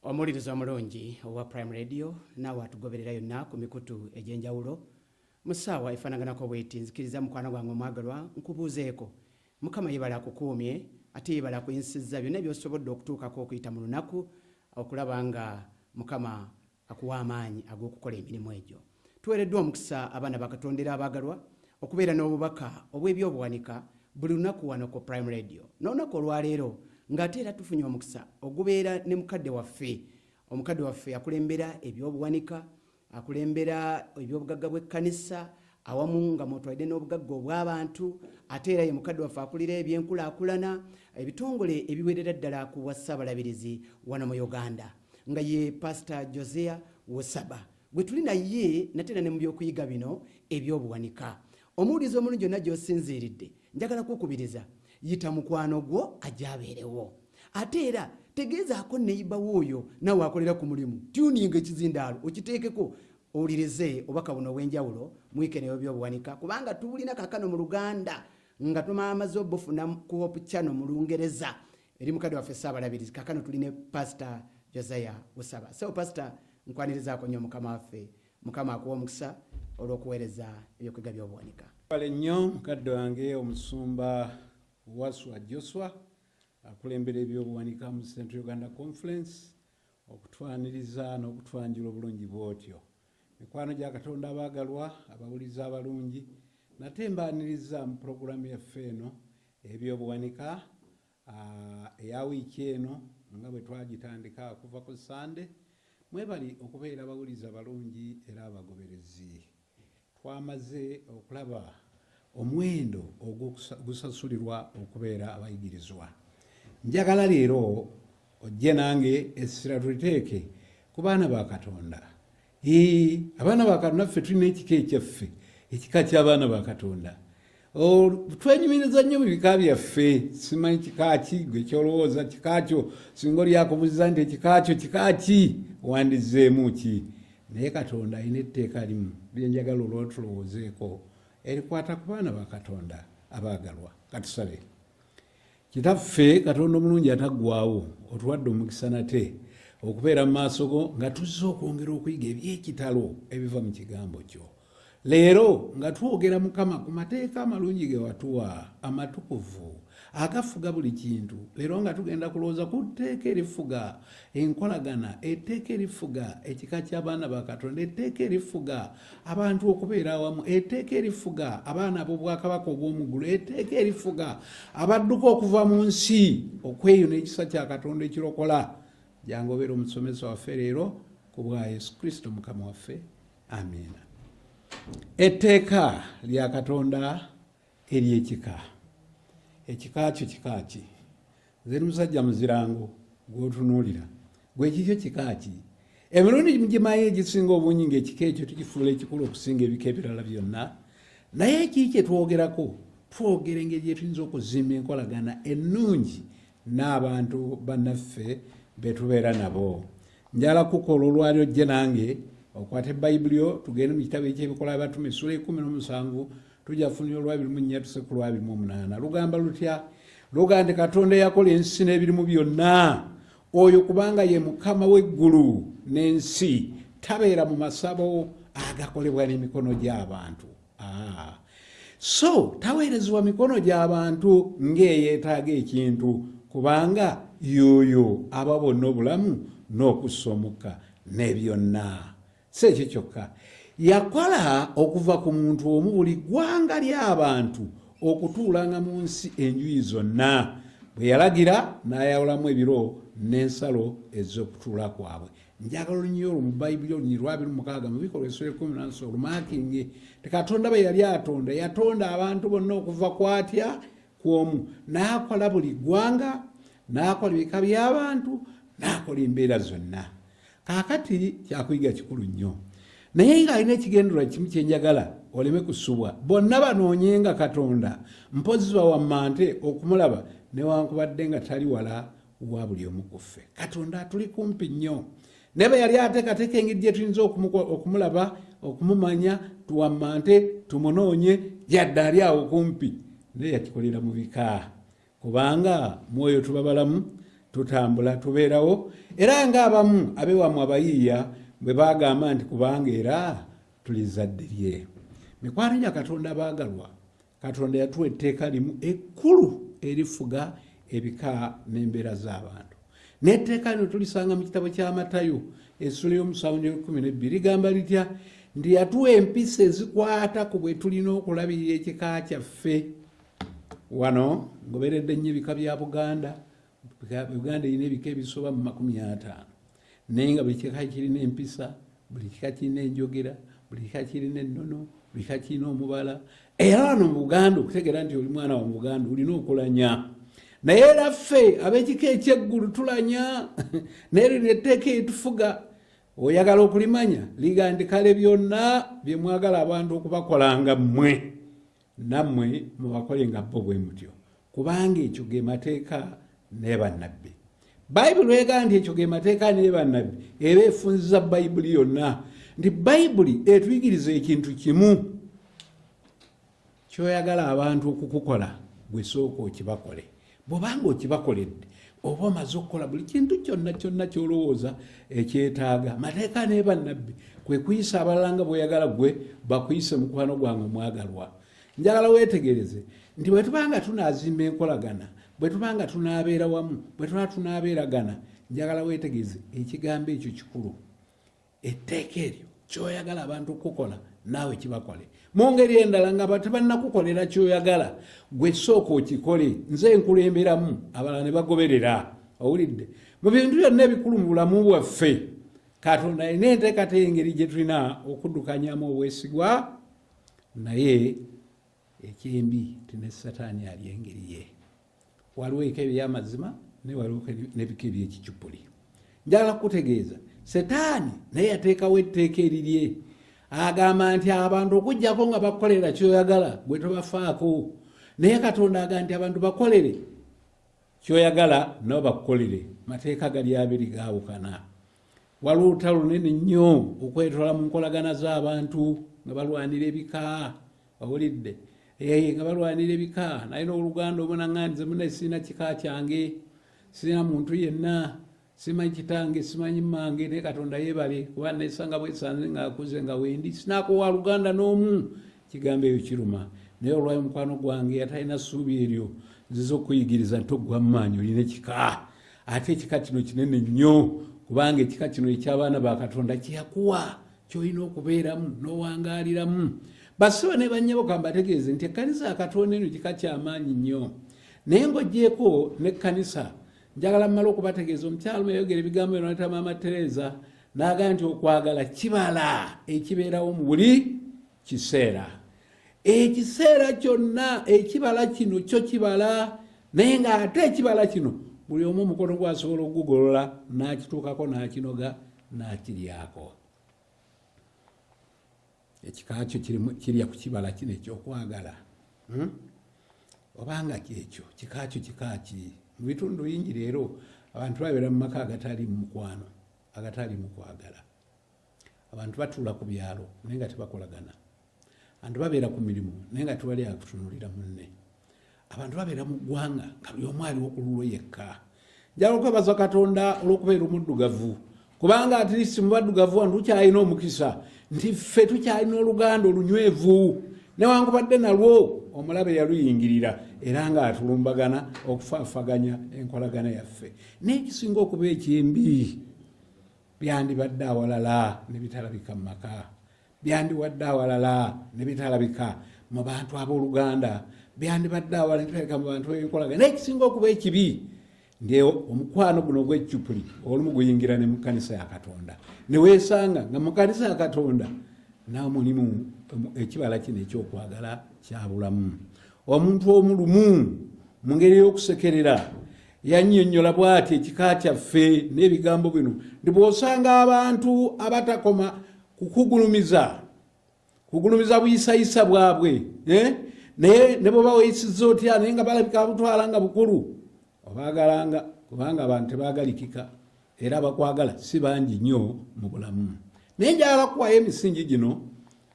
Omuliriza omulungi owa Prime Radio naawe atugoberera yonna ku mikutu egy'enjawulo mu ssaawa efaanaganako bw'eti. Nzikiriza mukwano gwange omwagalwa nkubuuzeeko. Mukama yeebala akukuumye ate yeebala akuyinsizza byonna by'osobodde okutuukako okuyita mu lunaku okulaba nga Mukama akuwa amaanyi ag'okukola emirimu egyo. Tuweereddwa omukisa abaana ba Katonda abaagalwa okubeera n'obubaka obw'ebyobuwanika buli lunaku wano ku Prime Radio. N'olunaku olwaleero ng'ate era tufunye omukisa ogubeera ne mukadde waffe. Omukadde waffe akulembera ebyobuwanika, akulembera ebyobugagga bw'ekkanisa awamu nga mwotwalidde n'obugagga obw'abantu, ate era ye mukadde waffe akulira ebyenkulaakulana, ebitongole ebiwerera ddala ku bwa Ssaabalabirizi wano mu Uganda, nga ye Pastor Josiah Wosaba gwe tuli naye nate ne mu byokuyiga bino ebyobuwanika. Omuwulizi omulungi yonna gy'osinziiridde njagala kukubiriza yita mukwano gwo ajabeerewo. Ate era tegeezaako neyiba wooyo naawe akolera ku mulimu. Tuninga ekizindaalo okiteekeko owulirize obubaka buno obw'enjawulo mu wiiki eno y'ebyobuwanika, kubanga tubulina kaakano mu Luganda nga tumaamaze obufuna ku Hope Channel mu Lungereza eri mukadde waffe Ssaabalabirizi. Kaakano tuline Pastor Josiah Wosaba. So Pastor, nkwanirizaako nnyo Mukama waffe. Mukama akuwa omukisa olw'okuweereza ebyokuyiga by'obuwanika. Wale nnyo mukadde wange omusumba Waswa Joshua akulembera ebyobuwanika mu Central Uganda Conference okutwaniriza n'okutwanjula obulungi bw'otyo. Mikwano gya Katonda abaagalwa abawuliza abalungi nate mbaaniriza mu puroguramu yaffe eno ebyobuwanika eya wiiki eno nga bwe twagitandika okuva ku Sande. Mwebali okubeera abawuliza abalungi era abagoberezi. Twamaze okulaba omuwendo ogusasulirwa okubeera abayigirizwa. Njagala leero ojje nange essira tuliteeke ku baana ba Katonda. Abaana ba Katonda ffe tulina ekika ekyaffe, ekika ky'abaana ba Katonda. Twenyumiriza nnyo mu bika byaffe. Simanyi kika ki gwe kyolowooza kika kyo, singa oli akubuuza nti ekika kyo kika ki wandizeemu ki. Naye Katonda alina etteeka limu lye njagala olwotulowoozeeko erikwata ku baana ba Katonda abaagalwa. Katusabe. Kitaffe Katonda omulungi ataggwaawo, otuwadde omukisa nate okubeera mu maaso go nga tuzze okwongera okuyiga eby'ekitalo ebiva mu kigambo kyo. Leero nga twogera Mukama ku mateeka amalungi ge watuwa amatukuvu agafuga buli kintu. Leero nga tugenda kulowooza ku tteeka erifuga enkolagana, etteeka erifuga ekika ky'abaana ba Katonda, etteeka erifuga abantu okubeera awamu, etteeka erifuga abaana b'obwakabaka obw'omu ggulu, etteeka erifuga abadduka okuva mu nsi okweyuna ekisa kya Katonda ekirokola. Jangu obeera omusomesa waffe leero ku bwa Yesu Kristo Mukama waffe. Amiina. Etteeka lya Katonda ery'ekika. Ekika kyo kika ki? Nze musajja muzirango gw'otunuulira. Gwe kikyo kika ki? Emirundi gimaye egisinga obungi ng'ekika ekyo tukifuula ekikulu okusinga ebika ebirala byonna. Naye kiki twogerako? Twogera engeri gye tuyinza okuzimba enkolagana ennungi n'abantu bannaffe be tubeera nabo. Njala kukola olwali ojje nange okwata Ebbayibuli tugende mu kitabo eky'ebikola by'abatume essula 17 tujja kufunira olwabiri tusekulu 28. Lugamba lutya? Luga nti Katonda yakola ensi n'ebirimu byonna. Oyo kubanga ye Mukama w'eggulu n'ensi, tabeera mu masabo agakolebwa n'emikono gy'abantu. So taweerezebwa mikono gy'abantu ng'eyeetaaga ekintu, kubanga yoyo aba bonna obulamu n'okussa omukka ne byonna. Si ekyo kyokka, yakola okuva ku muntu omu buli ggwanga ly'abantu okutuulanga mu nsi enjuyi zonna. Bwe yalagira n'ayawulamu ebiro n'ensalo ez'okutuula kwabwe. Njagala olunnyo olwo mu Bayibuli olunnyi 26 mu bikolwa essula 17 olumakinge ti Katonda bwe yali atonda, yatonda abantu bonna okuva kwatya kw'omu, n'akola buli ggwanga, n'akola ebika by'abantu, n'akola embeera zonna. Kaakati kyakuyiga kikulu nnyo. Naye ng'alina ekigendererwa kimu kye njagala oleme kusubwa. Bonna banoonyenga Katonda, mpozi bawammante okumulaba newankubadde nga tali wala wa buli omu ku ffe. Katonda atuli kumpi nnyo. Ne bwe yali ateekateeka engeri gye tuyinza okumulaba, okumumanya, tuwammante, tumunoonye, yadde ali awo kumpi. Naye yakikolera mu bika. Kubanga mwoyo tuba balamu tutambula tubeerawo era ng'abamu abewamu abayiiya bwe bagamba nti kubanga era tuli zadde lye. Mikwano gya Katonda baagalwa, Katonda yatuwa etteeka limu ekkulu erifuga ebika n'embeera z'abantu. N'etteeka lino tulisanga mu kitabo kya Matayo essula y'omusanvu ligamba litya nti yatuwa empisa ezikwata ku bwe tulina okulabirira ekika kyaffe. Wano ngoberedde nnyo ebika bya Buganda. Uganda erina ebika ebisoba mu 50 naye nga buli kika kirina empisa, buli kika kirina enjogera, buli kika kirina ennono, buli kika kirina omubala. Era wano mu Buganda okutegeera nti oli mwana wa Buganda olina okulanya. Naye era ffe ab'ekika ekyeggulu tulanya. Naye lino etteeka eritufuga oyagala okulimanya ligandikale byonna bye mwagala abantu okubakolanga mmwe nammwe mubakole nga bo bwe mutyo, kubanga ekyo ge mateeka ne bannabbi. Bayibuli egamba nti ekyo ge mateeka ne bannabbi era efunziza Bayibuli yonna nti Bayibuli etuyigiriza ekintu kimu kyoyagala abantu okukukola gwe sooka okibakole. Bw'obanga okibakoledde oba omaze okukola buli kintu kyonna kyonna kyolowooza ekyetaaga, mateeka ne bannabbi kwe kuyisa abalala nga bw'oyagala gwe bakuyise mukwano gwange omwagalwa. Njagala weetegereze nti bwe tubanga tunaazimba enkolagana, bwe tubanga tunaabeera wamu, bwe tuba tunaabeeragana, njagala weetegereze ekigambo ekyo kikulu. Etteeka eryo kyoyagala abantu okukola naawe kibakole. Mu ngeri endala nga tebannakukolera kyoyagala gwe sooka okikole, nze nkulemberamu abalala ne bagoberera. Owulidde? Mu bintu byonna ebikulu mu bulamu bwaffe Katonda alina enteekateeka engeri gye tulina okuddukanyamu obwesigwa, naye ekyembi tine Sataani ali engeri ye. Waliwo ebika eby'amazima ne waliwo n'ebika eby'ekicupuli. Njagala kutegeeza Setaani naye yateekawo etteeka erirye. Agamba nti abantu okujjako nga bakolera kyoyagala gwe tobafaako. Naye Katonda agamba nti abantu bakolere kyoyagala nabo bakukolere. Mateeka gali abiri gaawukana. Waliwo olutalo lunene nnyo okwetoola mu nkolagana z'abantu nga balwanira ebika. Owulidde? Nga balwanira ebika. Naye n'oluganda obona nganze muna sirina kika kyange, sirina muntu yenna, simanyi kitange, simanyi mmange, naye Katonda yeebale kuba nesanga bwesanze ng'akuze nga wendi sinaakuwa luganda n'omu. Kigambo ekyo kiruma. Naye olwayo mukwano gwange atalina ssuubi eryo nziza okuyigiriza nti oggwa mu maanyi olina ekika. Ate ekika kino kinene nnyo kubanga ekika kino eky'abaana ba Katonda kyeyakuwa ky'olina okubeeramu n'owangaaliramu. Basiba ne bannyabo kambategeeze nti ekkanisa ya Katonda eno kika ky'amaanyi nnyo. Naye ng'oggyeko n'ekkanisa, njagala mmala okubategeeza omukyalo yayogera ebigambo bino n'ayita Maama Teresa n'agamba nti okwagala kibala ekibeerawo mu buli kiseera. Ekiseera kyonna ekibala kino kyo kibala, naye ng'ate ekibala kino buli omu omukono gwasobola okugugolola n'akituukako n'akinoga n'akiryako. Ekika kyo kirya ku kibala kino ekyokwagala. Obanga kyekyo kika kyo kika ki? Mu bitundu bingi leero abantu babeera mu maka agatali mu mukwano, agatali mu kwagala. Abantu batuula ku byalo naye nga tebakolagana. Abantu babeera ku mirimu naye nga tewali akutunulira munne. Abantu babeera mu ggwanga nga buli omu aliwo ku lulwe yekka. Njagala okwebaza Katonda olw'okubeera omuddugavu, kubanga at least mu baddugavu wano tukyalina omukisa nti ffe tukyalina oluganda olunywevu newankubadde nalwo omulabe yaluyingirira era ng'atulumbagana okufaafaganya enkolagana yaffe. N'ekisinga okuba ekyembi byandibadde awalala ne bitalabika mu maka, byandiwadde awalala ne bitalabika mu bantu ab'oluganda, byandibadde awalala ne bitalabika mu bantu b'enkolagana. N'ekisinga okuba ekibi omukwano guno gw'ecupuli olumu guyingira ne mu kkanisa ya Katonda ne weesanga nga mu kkanisa ya Katonda nawe mulimu ekibala kino ekyokwagala kyabulamu. Omuntu omulumu mu ngeri y'okusekerera yannyonnyola bw'ati ekika kyaffe n'ebigambo bino nti bw'osanga abantu abatakoma kukugulumiza buyisayisa bwabwe naye ne bwe baweyisizza otya naye nga balabika butwala nga bukulu, obaagalanga kubanga abantu tebaagalikika era abakwagala si bangi nnyo mu bulamu. Naye njagala kuwayo emisingi gino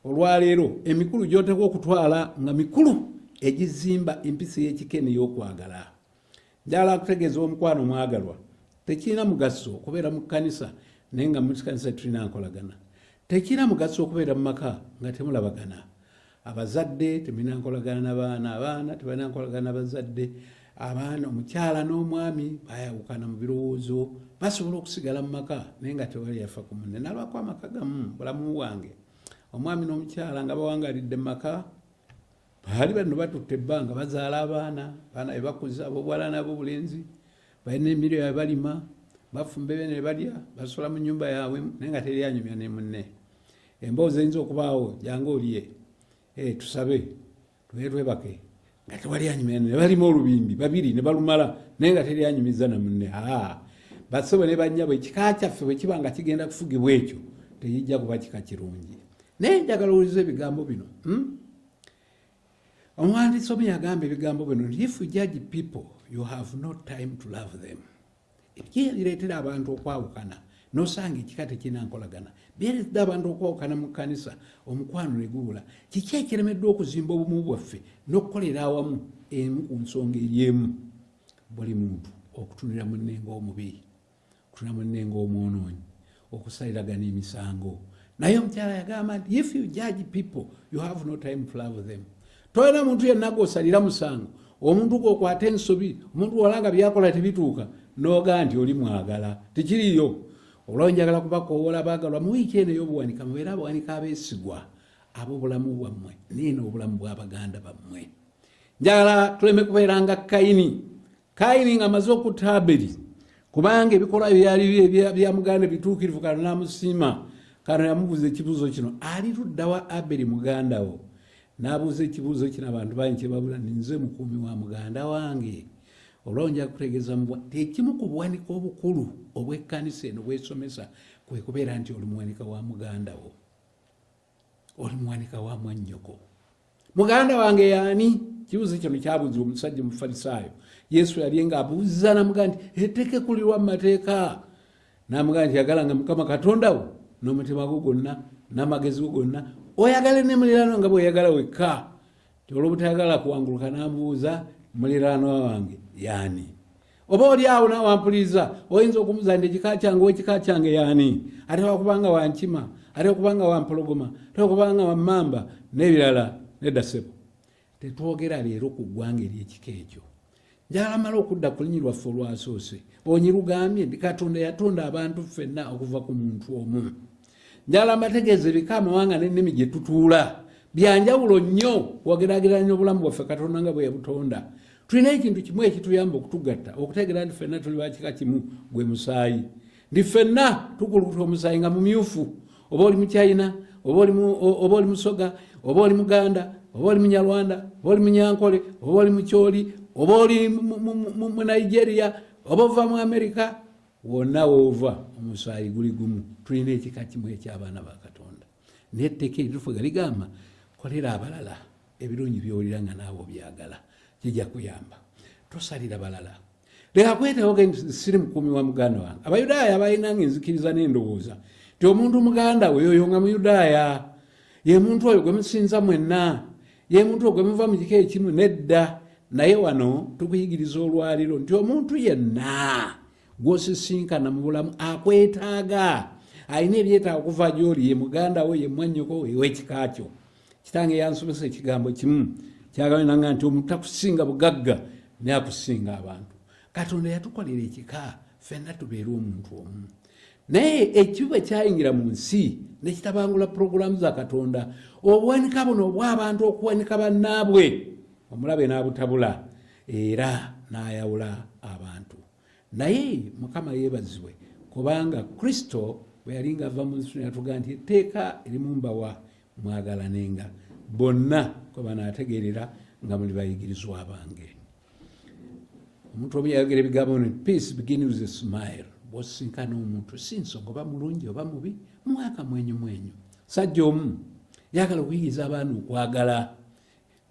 olwaleero emikulu gy'oteekwa okutwala nga mikulu egizimba empisa y'ekikene y'okwagala. Njagala kutegeeza omukwano omwagalwa tekirina mugaso okubeera mu kkanisa naye nga mu kkanisa tulina nkolagana. Tekirina mugaso okubeera mu maka nga temulabagana. Abazadde temulina nkolagana n'abaana, abaana tebalina nkolagana n'abazadde, abaana omukyala n'omwami bayawukana mu birowoozo, basobola okusigala mu maka naye nga tewali yafa ku munne. Nalwako amaka gamu bulamu bwange, omwami n'omukyala nga bawangalidde mu maka, baali bano batutte ebbanga bazaala abaana bebakuza ab'obuwala n'ab'obulenzi, balina emirimu balima, bafumba bene balya, basola mu nnyumba yaabwe naye nga teri anyumya ne munne. Emboozi eyinza okubaawo jangu olye, tusabe twebake nga tewali anyumya ne balima olubimbi babiri ne balumala naye nga teri anyumiza na munne. Basebo ne bannyabo ekika kyaffe bwe kiba nga kigenda kufugibwa ekyo tekijja kuba kika kirungi. Naye njagala owulize ebigambo bino. Omuwandiisi omu yagamba ebigambo bino nti if you judge people you have no time to love them. Ebireetera abantu okwawukana n'osanga ekika tekirina nkolagana, bireetera abantu okwawukana mu kkanisa, omukwano ne gubula. Kiki ekiremeddwa okuzimba obumu bwaffe n'okukolera awamu emu ku nsonga ey'emu? Buli muntu okutunira munne ng'omubi, okutunira munne ng'omwonoonyi, okusaliragana emisango. Naye omukyala yagamba nti if you judge people you have no time to love them. Tolina muntu yenna gw'osalira musango, omuntu gw'okwata ensobi, omuntu walanga byakola tebituuka n'ogaa nti oli mwagala. Tekiriyo. Olwo njagala kubakoowoola baagalwa mu wiiki eno ey'obuwanika mubeere abawanika abeesigwa ab'obulamu bwammwe neeno obulamu bw'abaganda bammwe. Njagala tuleme kubeera nga Kayini ng'amaze okutta Aberi, kubanga ebikolwa byali bya muganda bituukirivu, kano n'amusiima, kano yamubuuza ekibuuzo kino, ali ludda wa Aberi muganda wo? N'abuuza ekibuuzo kino abantu bangi kye babula, nze mukuumi wa muganda wange. Olwo nja kutegeeza ekimu ku buwanika obukulu obw'ekkanisa eno bw'esomesa kwe kubeera nti oli muwanika wa muganda wo, oli muwanika wa mwannyoko. Muganda wange yaani? Kibuuzo kino kyabuuzibwa omusajja Mufalisaayo. Yesu yali ng'abuuza n'amugamba nti etteeka ekulirwa mu mateeka. N'amugamba nti yagalanga Mukama Katonda wo n'omutima gwo gwonna n'amagezi go gonna, oyagale ne muliraano nga bw'oyagala wekka. Olw'obutayagala kuwanguluka n'amubuuza muliraano wange yaani? Oba oli awo n'awampuliriza oyinza okumubuuza nti ekika kyange w'ekika kyange yaani? Ate wakubanga wankima, ate wakubanga wampologoma, ate wakubanga wammamba n'ebirala. Nedda ssebo, tetwogera leero ku ggwanga ery'ekika ekyo. Njagala mala okudda ku linnya lwaffe olwasoose. Onyirugambye nti Katonda yatonda abantu ffenna okuva ku muntu omu. Njagala mbategeeze ebika amawanga n'ennimi gye tutuula byanjawulo nnyo wageraageranya obulamu bwaffe Katonda nga bwe yabutonda. Tulina ekintu kimu ekituyamba okutugatta, okutegeera nti ffenna tuli bakika kimu, gwe musaayi. Ndi ffenna tukulukuta omusaayi nga mumyufu. Oba oli Muchina, oba oli Musoga, oba oli Muganda, oba oli Munyarwanda, oba oli Munyankole, oba oli Mucholi, oba oli mu Nigeria, oba ova mu Amerika, wonna woova omusaayi guli gumu. Tulina ekika kimu eky'abaana ba Katonda. N'etteeka eritufuga ligamba kolera abalala ebirungi by'owulira nga naawe obyagala, kijja kuyamba. Tosalira balala. Leka kwetaawo nti siri mukuumi wa muganda wange. Abayudaaya abalina ng'enzikiriza n'endowooza nti omuntu muganda we oyo nga Muyudaaya, ye muntu oyo gwe musinza mwenna, ye muntu oyo gwe muva mu kika ekimu. Nedda. Naye wano tukuyigiriza olwaliro nti omuntu yenna gw'osisinkana mu bulamu akwetaaga, alina ebyetaaga okuva gy'oli, ye muganda we, ye mwannyoko we, w'ekika kyo. Kitange yansomesa ekigambo kimu kyagambye nti omuntu akusinga bugagga naye akusinga abantu. Katonda yatukolera ekika ffenna tubeere omuntu omu. Naye ekiba kyayingira mu nsi ne kitabangula puroguramu za Katonda, obuwanika buno obw'abantu okuwanika bannaabwe, omulabe n'abutabula era n'ayawula abantu. Naye Mukama yeebazibwe, kubanga Kristo bwe yali ng'ava mu nsi yatugaa nti etteeka erimu mbawa mwagalanenga bonna kwe banaategeerera nga muli bayigirizwa bange. Omuntu omu yayogera ebigambo nti peace begins with a smile. Bw'osinkana omuntu si nsonga oba mulungi oba mubi, mwaka mwenyu. Sajja omu yagala okuyigiriza abaana okwagala.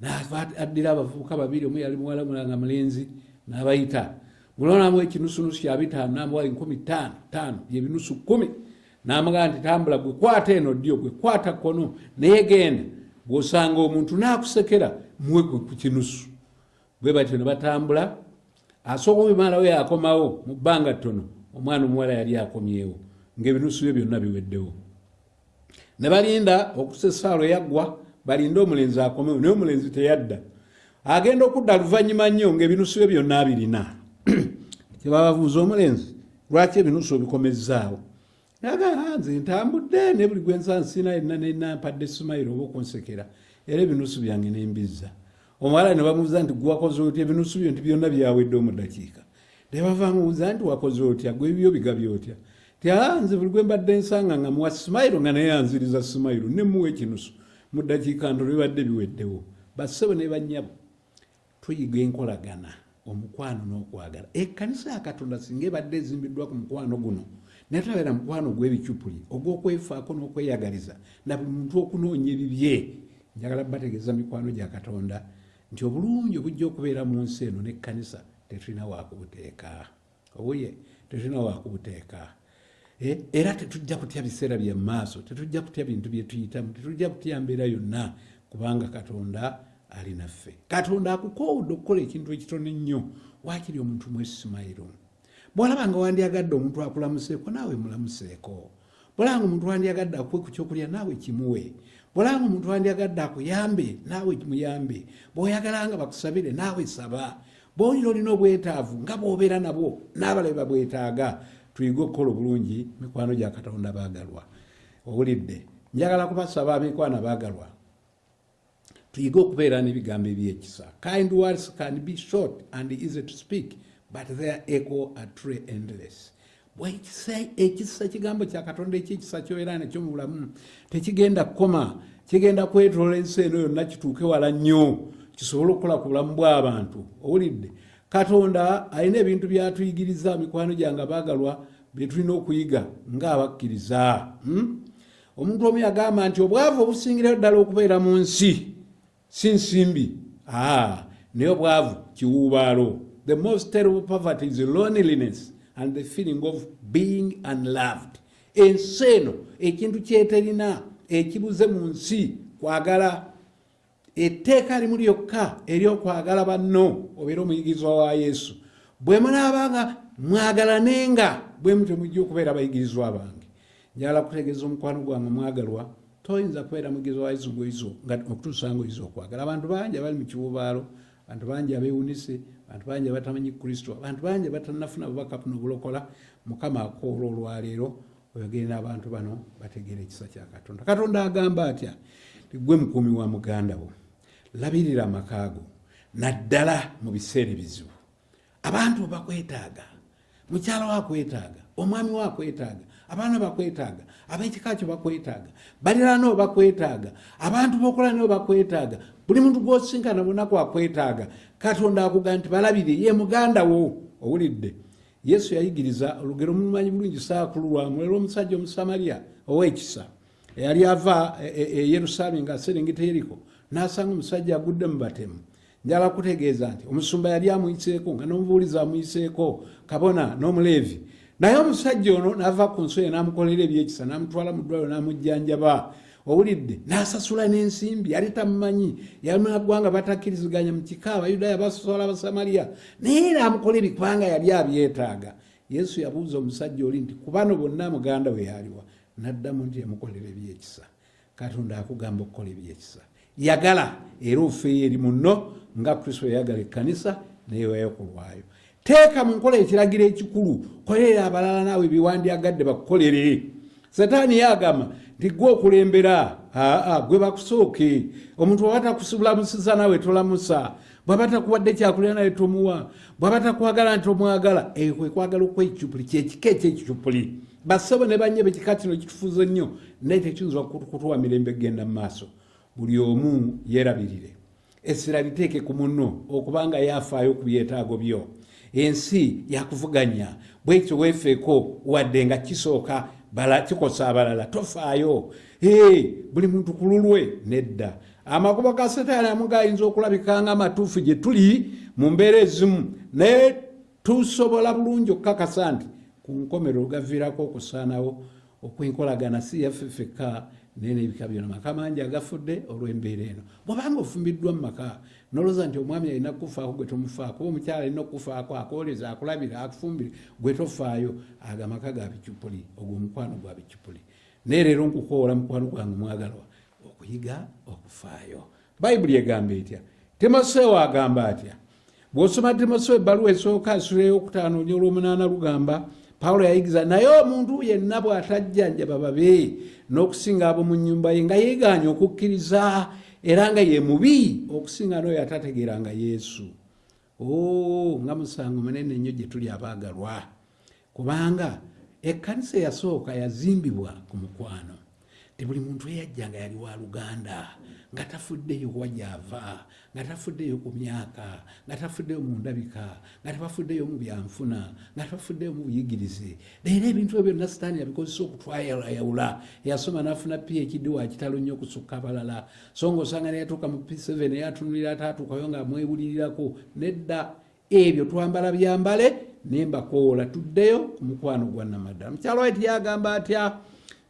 N'addira abavubuka babiri, omu yali muwala mulanga mulenzi, n'abayita muloonamu ekinusunusu kya 5 n'amuwa 15 yebinusu 10. N'amugamba nti tambula, gwe kwata eno ddyo, gwe kwata kkono, naye genda. Bw'osanga omuntu n'akusekera muwe gwe ku kinusu. Bwe batyo ne batambula. Asooka obimalawo yakomawo mu bbanga ttono, omwana omuwala yali akomyewo ng'ebinusu bye byonna biweddewo. Ne balinda okusa essaala eyaggwa balinde omulenzi akomewo naye omulenzi teyadda. Agenda okudda luvannyuma nnyo ng'ebinusu bye byonna abirina. Kyebababuuza omulenzi lwaki ebinusu obikomezzaawo? Yagamba nze ntambudde ne buli gwe nsansina yenna nenampadde Sumairo oba okunsekera era ebinusu byange nembizza. Omuwala ne bamubuuza nti gwe wakoze otya ebinusu byo nti byonna byaweddewo mu ddakiika. Ne bava mubuuza nti wakoze otya gwe byo bigabye otya? Nze buli gwe mbadde nsanga nga muwa Sumairo nga naye yanziriza Sumairo ne muwa ekinusu mu ddakiika nto bibadde biweddewo. Bassebo ne bannyabo tuyiga enkolagana omukwano n'okwagala. Ekkanisa ya Katonda singa ebadde ezimbiddwa ku mukwano guno naye tabeera mukwano gw'ebicupuli ogw'okwefaako n'okweyagaliza na buli muntu okunoonya ebibye. Njagala bategeeza mikwano gya Katonda nti obulungi obujja okubeera mu nsi eno n'ekkanisa tetulina wakubuteeka. Obuye tetulina wakubuteeka. Era tetujja kutya biseera bya maaso, tetujja kutya bintu bye tuyitamu, tetujja kutya mbeera yonna kubanga Katonda ali naffe. Katonda akukoowudde okukola ekintu ekitono ennyo waakiri omuntu mwesimayiro. Bw'olaba nga wandyagadde omuntu akulamuseeko naawe mulamuseeko. Bw'olaba nga omuntu wandyagadde akuwe ku kyokulya naawe kimuwe. Bw'olaba nga omuntu wandyagadde akuyambe naawe muyambe. Bw'oyagala nga bakusabire naawe saba. Bw'olina olina obwetaavu nga bw'obeera nabwo n'abalala babwetaaga. Tuyige okukola obulungi mikwano gya Katonda baagalwa. Owulidde njagala kubasaba mikwano baagalwa tuyige okubeera n'ebigambo ebyekisa. Kind words can be short and easy to speak but their echo are true endless. Ekisa kigambo kya Katonda ekyekisa kyobeera nakyo mu bulamu tekigenda kukoma, kigenda kwetoloola ensi eno yonna kituuke wala nnyo kisobole okukola ku bulamu bw'abantu. Owulidde Katonda alina ebintu byatuyigiriza mikwano gyange baagalwa bye tulina okuyiga ng'abakkiriza. Omuntu omu yagamba nti obwavu obusingirayo ddala okubeera mu nsi si nsimbi, naye obwavu kiwuubaalo. The most terrible poverty is loneliness and the feeling of being unloved. Ensi eno ekintu kyeterina ekibuze mu nsi kwagala. Etteeka limu lyokka ery'okwagala banno obeera omuyigirizwa wa Yesu. Bwe munaabanga mwagalanenga bwe mutyo mujja okubeera abayigirizwa bange. Njagala kutegeeza omukwano gwange mwagalwa toyinza kubeera muyigirizwa wa Yesu gwoyizo nga okutuusa ng'oyiza okwagala. Abantu bangi abali mu kibuubaalo, abantu bangi abeewunise, abantu bangi abatamanyi Kristo, abantu bangi abatannafuna bubaka buno obulokola. Mukama akoola olwaleero oyogere n'abantu bano bategeere ekisa kya Katonda. Katonda agamba atya? Gwe mukuumi wa muganda wo, labirira amaka go naddala mu biseera ebizibu. Abantu bakwetaaga, mukyala wakwetaaga, omwami wakwetaaga, abaana bakwetaaga, ab'ekika kyo bakwetaaga, baliraanwa bakwetaaga, abantu b'okola nabo bakwetaaga, buli muntu gw'osinkana bunaku akwetaaga. Katonda akugamba nti balabire ye muganda wo. Owulidde Yesu yayigiriza olugero mulumanyi bulungi saakulu lwamu era omusajja Omusamaliya ow'ekisa yali ava e Yerusaalemi ng'aserengeta Yeriko n'asanga omusajja agudde mu batemu. Njala kutegeeza nti omusumba yali amuyiseeko nga n'omubuulizi amuyiseeko, kabona n'omuleevi. Naye omusajja ono n'ava ku nsoye n'amukolera ebyekisa n'amutwala mu ddwaliro n'amujjanjaba. Owulidde n'asasula n'ensimbi, yali tamumanyi, yali mu ggwanga batakkiriziganya mu kika, Abayudaaya basosola Abasamaliya, naye n'amukola ebikubanga yali abyetaaga. Yesu yabuuza omusajja oli nti ku bano bonna muganda we yaliwa? N'addamu nti yamukolera ebyekisa. Katonda akugamba okukola ebyekisa. Yagala era ofeeyo eri munno nga Kristo yayagala ekkanisa neewayo ku lwayo. Teeka mu nkola ekiragiro ekikulu, kolerera abalala naawe biwandyagadde bakukolere. Setaani yagamba nti gwe okulembera, gwe bakusooke. Omuntu bw'aba takusulamusiza naawe tolamusa, bw'aba takuwadde kyakulya naye tomuwa, bw'aba takwagala nti omwagala. Kwe kwagala okw'ekicupuli kyekika eky'ekicupuli. Bassebo ne bannyebe ekika kino kitufuze nnyo naye tekiyinza kutuwa mirembe genda mu maaso. Buli omu yeerabirire, essira liteeke ku munno okubanga yafaayo ku byetaago byo. Ensi yakuvuganya, bwekyo weefeeko wadde nga kisooka kikosa abalala tofaayo. Buli muntu ku lulwe nedda. Amakubo ga Setaani amu gayinza okulabika nga amatuufu gye tuli mu mbeera ezimu, naye tusobola bulungi okukakasa nti ku nkomerero gaviirako okusaanawo okw'enkolagana si yaffe ffekka naye n'ebika byonna. Maka mangi agafudde olw'embeera eno. Bw'obanga ofumbiddwa mu maka noloza nti omwami alina kufaako gwe tomufaako kuba omukyala alina okufaako akoleza akulabira akufumbire gwe tofaayo ago amaka ga bicupuli ogwo omukwano gwa bicupuli naye leero nkukoola mukwano gwange mwagalwa okuyiga okufaayo bayibuli egamba etya timoseewo agamba atya bw'osoma timoseewo ebbaluwa esooka asula ey'okutaano olw'omunaana lugamba pawulo yayigiza naye omuntu yenna bw'atajjanjaba babe n'okusinga abo mu nnyumba ye nga yeegaanye okukkiriza era nga ye mubi okusinga n'oyo atategeeranga yesu nga musango munene nnyo gye tuli abaagalwa kubanga ekkanisa eyasooka yazimbibwa ku mukwano tebuli muntu eyajjanga yali wa luganda nga tafuddeyo wa gy'ava nga tafuddeyo ku myaka nga tafuddeyo mu ndabika nga tebafuddeyo mu byanfuna nga tebafuddeyo mu buyigirize leero ebintu ebyo byonna sitaani yabikozesa okutwayawula eyasoma n'afuna phd wa kitalo nnyo okusukka abalala so ng'osanga neyatuuka mu p7 eyatunulira ataatuukayo nga mwewulirirako nedda ebyo twambala byambale nembakoola tuddeyo ku mukwano gwa namaddala mukyalo wati yagamba atya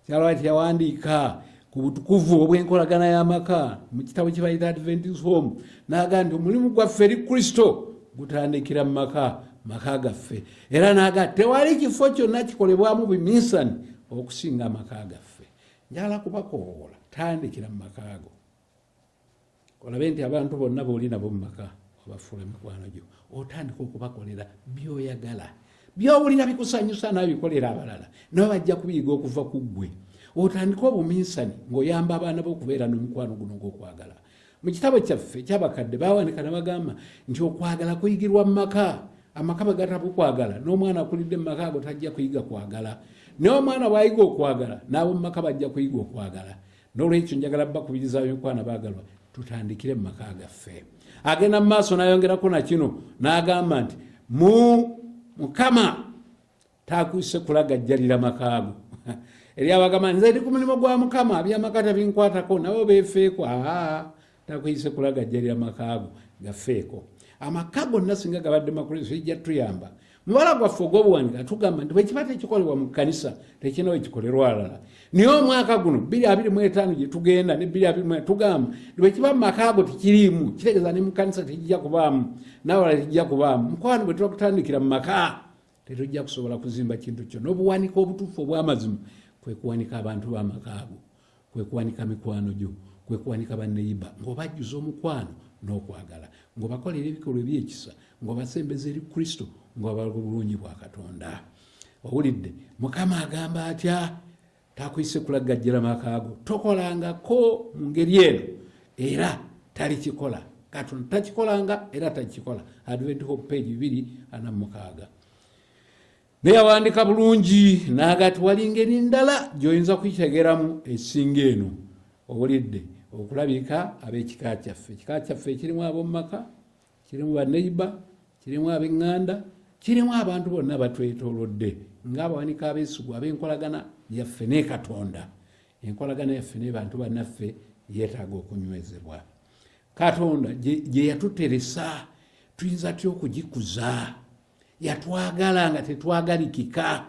mukyalo wati yawandiika ku butukuvu obw'enkolagana y'amaka mu kitabo kye bayita Adventist Home n'agamba nti omulimu gwaffe eri Kristo gutandikira mu maka gaffe era n'agamba tewali kifo kyonna kikolebwamu biminsani okusinga amaka gaffe njala kubakoola tandikira mu maka go olabe nti abantu bonna booli nabo mu maka obafuula mikwano gyo otandika okubakolera byoyagala byowulira bikusanyusa nabikolera abalala nabo bajja kubiyiga okuva ku ggwe otandika obuminsani ng'oyamba abaana b'okubeera n'omukwano guno gw'okwagala mu kitabo kyaffe ky'abakadde bawanika ne bagamba nti okwagala kuyigirwa mu maka amaka bwe gatabukwagala n'omwana akulidde mu maka ago tajja kuyiga kwagala naye omwana bw'ayiga okwagala n'abo mu maka bajja kuyiga okwagala n'olwekyo njagala bakubiriza mikwano baagalwa tutandikire mu maka gaffe agenda mu maaso n'ayongerako na kino n'agamba nti mukama taakuyise kulagajjalira makaago eri abagamba nze ndi ku mulimu gwa mukama abyamaka tabinkwatako nabo beefeeko taakuyise kulagajjalira makaago gafeeko amaka gonna singa gabadde makuliso ijja tuyamba mubala gwaffe ogw'obuwanika tugamba nti bwekiba tekikolebwa mu kkanisa tekina wekikolerwa alala naye omwaka guno 2025 gye tugenda ne 2024 tugamba nti bwekiba mu maka ago tekiriimu kitegeeza ne mu kkanisa tekijja kubaamu nawala tekijja kubaamu mukwano bwe tuba kutandikira mu maka tetujja kusobola kuzimba kintu kyo n'obuwanika obutuufu obw'amazima kwe kuwanika abantu b'amaka ago kwe kuwanika mikwano gyo kwe kuwanika banneyiba ng'obajjuza omukwano n'okwagala ng'obakolera ebikolwa ebyekisa ng'obasembeza eri Kristo ng'obala obulungi bwa Katonda owulidde mukama agamba atya taakuyise kulagajjira maka ago tokolangako mu ngeri eno era talikikola Katonda takikolanga era takikola Advent Hope page 246 naye awandika bulungi n'agati wali engeri ndala gy'oyinza kuyitegeeramu esinga eno owulidde okulabika ab'ekika kyaffe ekika kyaffe kirimu ab'omu maka kirimu baneiba kirimu ab'eŋŋanda kirimu abantu bonna batwetoolodde ng'abawanika abeesigu ab'enkolagana yaffe ne Katonda enkolagana yaffe ne bantu bannaffe yeetaaga okunywezebwa Katonda gye yatuteresa tuyinza tutya okugikuza yatwagala nga tetwagalikika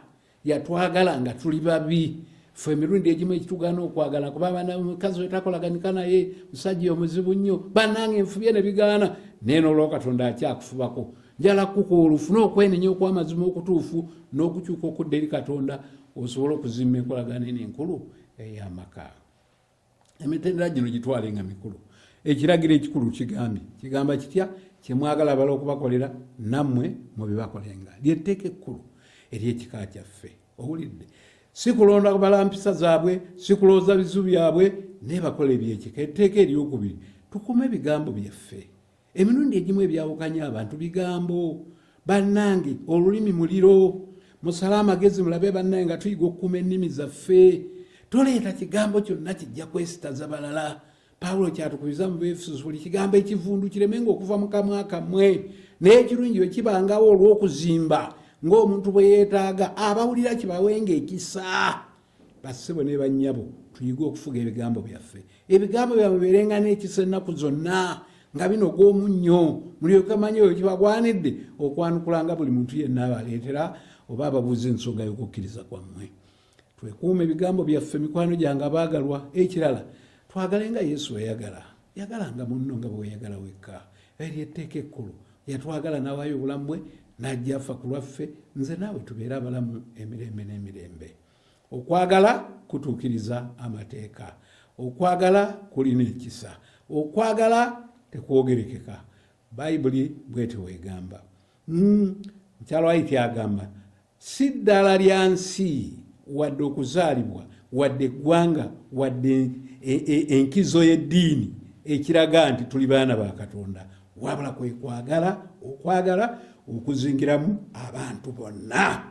yatwagala nga tuli babi ffe emirundi egimu ekitugaana okwagala kuba abaana mukazi wetakolaganika naye musajja omuzibu nnyo bannange enfubye ne bigaana naye n'olwo Katonda akyakufubako njala kukola ofune okwenenya okw'amazima okutuufu n'okukyuka okudda eri Katonda osobola okuzimba enkolagana eno enkulu ey'amaka emitendera gino gitwalenga mikulu ekiragiro ekikulu kigamba kitya kyemwagala abala okubakolera nammwe mubibakolenga lyetteeka ekkulu ery'ekika kyaffe owulidde si kulonda kubala mpisa zaabwe si kulowooza bizu byabwe naye bakola ebyekika etteeka eryokubiri tukume ebigambo byaffe emirundi egimu ebyawukanya abantu bigambo bannange olulimi muliro musale amagezi mulabe bannange nga tuyiga okukuuma ennimi zaffe toleeta kigambo kyonna kijja kwesitaza balala Pawulo kyatukubiza mu Efeso buli kigambo ekivundu kiremenga okuva mu kamwa kammwe naye ekirungi bwe kibangawo olw'okuzimba ng'omuntu bwe yeetaaga abawulira kibawenga ekisa bassebo ne bannyabo tuyige okufuga ebigambo byaffe ebigambo byabwe bibeerenga n'ekisa ennaku zonna nga binoga omunnyo mulyoke manye oyo kibagwanidde okwanukulanga buli muntu yenna abaleetera oba ababuuza ensonga y'okukkiriza kwammwe twekuuma ebigambo byaffe mikwano gyange abaagalwa ekirala twagalenga Yesu eyagala yagalanga munno nga bwe weyagala wekka ery'etteeka ekkulu yatwagala n'awaayo obulamu bwe n'ajja afa ku lwaffe nze naawe tubeere abalamu emirembe n'emirembe. Okwagala kutuukiriza amateeka, okwagala kulina ekisa, okwagala tekwogerekeka. Bayibuli bwetyo weegamba. Mukyalo Waiti agamba si ddala lya nsi wadde okuzaalibwa wadde eggwanga wadde enkizo y'eddiini ekiraga nti tuli baana ba Katonda, wabula kwe kwagala, okwagala okuzingiramu abantu bonna.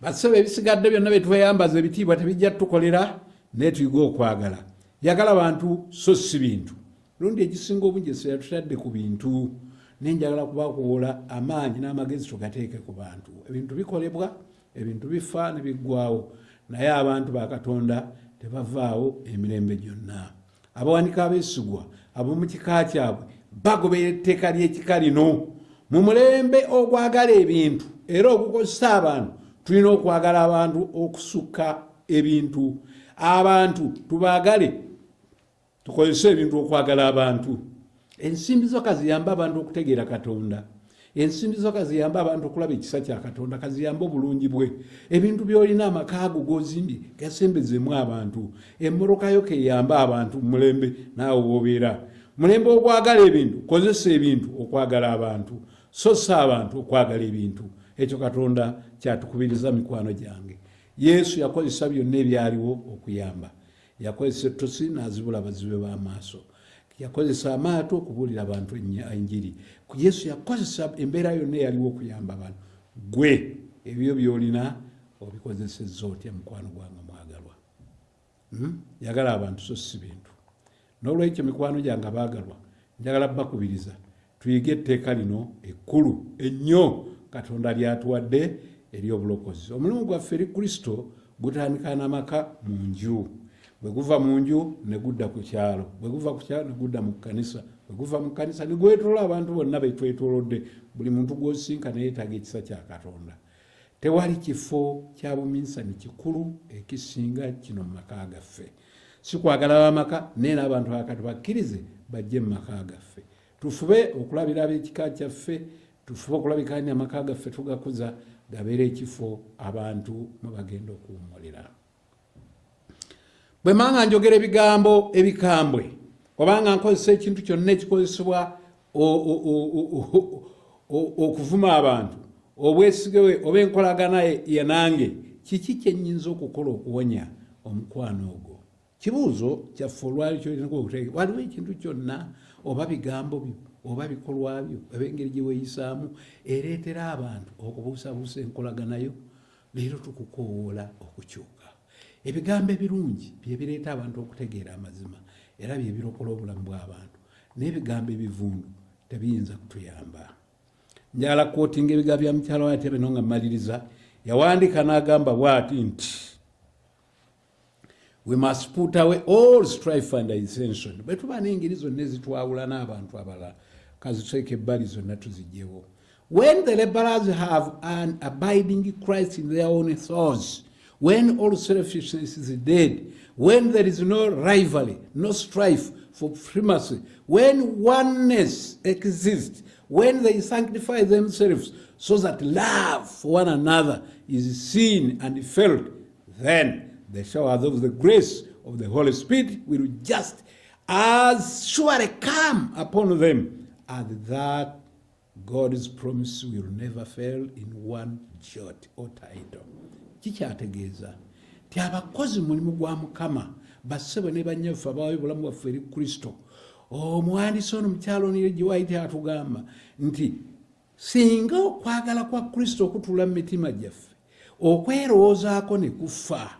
Basebe ebisigadde byonna bye tweyambaza ebitiibwa tebijja tukolera naye tuyiga okwagala. Yagala bantu so si bintu. Lundi egisinga obungi esera tutadde ku bintu, nenjagala kubakuwola amaanyi n'amagezi tugateeke ku bantu. Ebintu bikolebwa, ebintu bifa ne biggwawo, naye abantu ba Katonda tebavaawo emirembe gyonna. Abawanika abeesigwa ab'omu kika kyabwe bagobera etteeka ly'ekika lino. Mu mulembe ogwagala ebintu era okukozesa abantu, tulina okwagala abantu okusukka ebintu. Abantu tubaagale, tukozese ebintu okwagala abantu. Ensimbi zo kaziyamba abantu okutegeera Katonda. Ensimbi zo kaziyamba abantu okulaba ekisa kya Katonda, kaziyamba obulungi bwe. Ebintu by'olina amaka ago g'ozimbye gasembezemu abantu. Emmoloka yo keyamba abantu mu mulembe naawe w'obeera. Mulembe okwagala ebintu, kozesa ebintu okwagala abantu, so si abantu okwagala ebintu. Ekyo Katonda kyatukubiriza mikwano gyange. Yesu yakozesa byonna ebyaliwo okuyamba. Yakozesa ettosi n'azibula abazibe b'amaaso. Yakozesa amaato okubuulira abantu enjiri. Yesu yakozesa embeera yonna eyaliwo okuyamba abantu. Gwe ebyo by'olina obikozesezza otya mukwano gwange mwagalwa? Yagala abantu so si bintu. N'olwekyo mikwano gyange abaagalwa, njagala bakubiriza tuyige etteeka lino ekkulu ennyo Katonda lyatuwadde ery'obulokozi. Omulimu gwaffe eri Kristo gutandika n'amaka mu nju. Bwe guva mu nju ne gudda ku kyalo, bwe guva ku kyalo ne gudda mu kkanisa, bwe guva mu kkanisa ne gwetoola abantu bonna betwetoolodde. Buli muntu gw'osinka ne yeetaaga ekisa kya Katonda. Tewali kifo kya buminsani kikulu ekisinga kino mu maka gaffe. Si kwagala b'amaka naye n'abantu akati bakkirize bajje mu maka gaffe. Tufube okulabira ab'ekika kyaffe, tufube okulabikanya amaka gaffe tugakuza gabeere ekifo abantu mwe bagenda okuwummulira. Bwe manga njogera ebigambo ebikambwe, obanga nkozesa ekintu kyonna ekikozesebwa okuvuma abantu, obwesige we oba enkolagana ye nange, kiki kye nnyinza okukola okuwonya omukwano ogwo? Kibuuzo kyaffe olwali kyolina okutegeera. Waliwo ekintu kyonna oba bigambo byo oba bikolwa byo oba engeri gye weeyisaamu ereetera abantu okubuusabuusa enkolagana yo? Leero tukukoowoola okukyuka. Ebigambo ebirungi bye bireeta abantu okutegeera amazima era bye birokola obulamu bw'abantu. N'ebigambo ebivundu tebiyinza kutuyamba. Njagala kootinga ebigambo bya mukyala wa Ntebe nga mmaliriza. Yawandiika n'agamba bw'ati nti we must put away all strife and dissension. Bwe tuba n'engeri zonna ezitwawula n'abantu abalala kaziteeke ebbali zonna tuzigyewo. When the laborers have an abiding Christ in their own souls, when all selfishness is dead, when there is no rivalry, no strife for primacy, when oneness exists, when they sanctify themselves so that love for one another is seen and felt, then the showers of the grace of the Holy Spirit will just as surely come upon them, and that God's promise will never fail in one jot or tittle. Kikyategeeza ti abakozi mulimu gwa Mukama bassebo ne banyaffe abaayo obulamu bwaffe eri Kristo. Omuwandiisi ono mukyalo gye Waite atugamba nti singa okwagala kwa Kristo okutuula mu mitima gyaffe okwerowoozaako ne kufa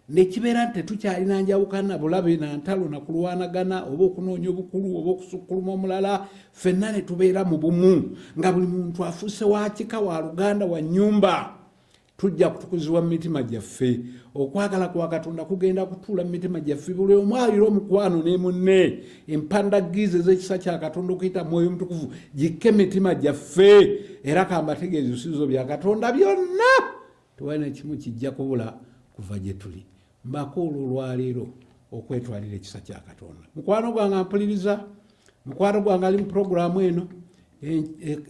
ne kibeera nti tetukyalina njawukana bulabe na ntalo na kulwanagana oba okunoonya obukulu oba okusukkuluma omulala, ffenna ne tubeera mu bumu nga buli muntu afuuse wa kika wa luganda wa nnyumba, tujja kutukuzibwa mu mitima gyaffe. Okwagala kwa Katonda kugenda kutuula mu mitima gyaffe. Buli omu alira omukwano ne munne, empandagize z'ekisa kya Katonda okuyita Mwoyo Mutukuvu gikke mitima gyaffe. Era kambategeeza ebisuubizo bya Katonda byonna tewali na kimu kijja kubula kuva gye tuli. Mbako olwaleero okwetwalira ekisa kya Katonda. Mukwano gwange mpuliriza, mukwano gwange ali mu puroguramu eno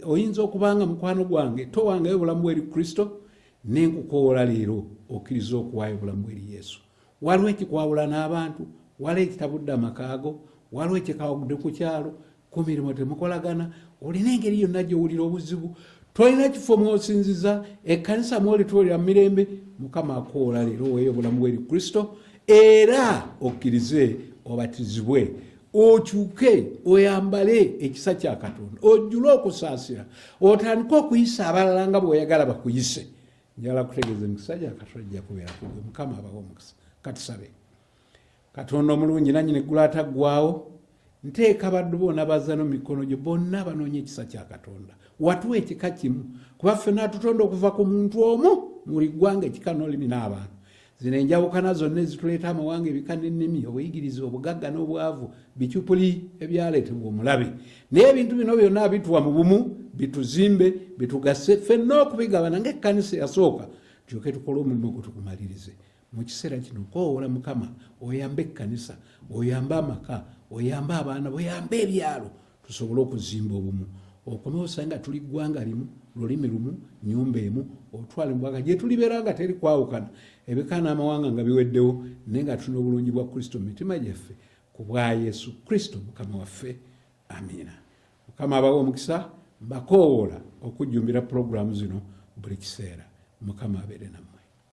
oyinza okubanga mukwano gwange towangayo obulamu eri Kristo nenkukoola leero okkiriza okuwaayo obulamu eri Yesu. Waliwo ekikwawula n'abantu, waliwo ekitabudde amakaago, waliwo ekikawagudde ku kyalo, ku mirimu temukolagana, olina engeri yonna gy'owulira obuzibu, tolina kifo mw'osinziza, ekkanisa mw'oli tuwulira mu mirembe, Mukama akoola leero oweeyo obulamu eri Kristo era okkirize obatizibwe, okyuke oyambale ekisa kya Katonda, ojjule okusaasira, otandike okuyisa abalala nga bw'oyagala bakuyise. Njagala kutegeeza emikisa gya Katonda gya kubeera ku gwe. Mukama abawe omukisa. Katusabe. Katonda omulungi nannyini eggulu ataggwaawo, nteeka baddu bonna bazzano mu mikono gyo, bonna banoonya ekisa kya Katonda. Watuwa ekika kimu, kuba ffenna atutonda okuva ku muntu omu mu buli ggwanga ekika n'olulimi n'abantu. Zino enjawukana zonna ezituleeta amawanga ebika n'ennimi, obuyigirize, obugagga n'obwavu, bicyupuli ebyaleetebwa omulabe. Naye ebintu bino byonna bituwa mu bumu, bituzimbe, bitugase, ffenna okubigabana ng'ekkanisa eyasooka, tulyoke tukole omulimu gwe tugumalirize. Mu kiseera kino koowoola Mukama oyambe ekkanisa, oyambe amaka, oyambe abaana, oyambe ebyalo, tusobole okuzimba obumu. Okomewo osanga tuli ggwanga limu, lulimi lumu, nnyumba emu, otwale mu bwanga gye tulibeera nga teri kwawukana, ebika n'amawanga nga biweddewo, naye nga tulina obulungi bwa Kristo mu mitima gyaffe ku bwa Yesu Kristo Mukama waffe. Amiina. Mukama abawe omukisa, mbakoowoola okujjumbira puroguramu zino buli kiseera. Mukama abeere nammwe.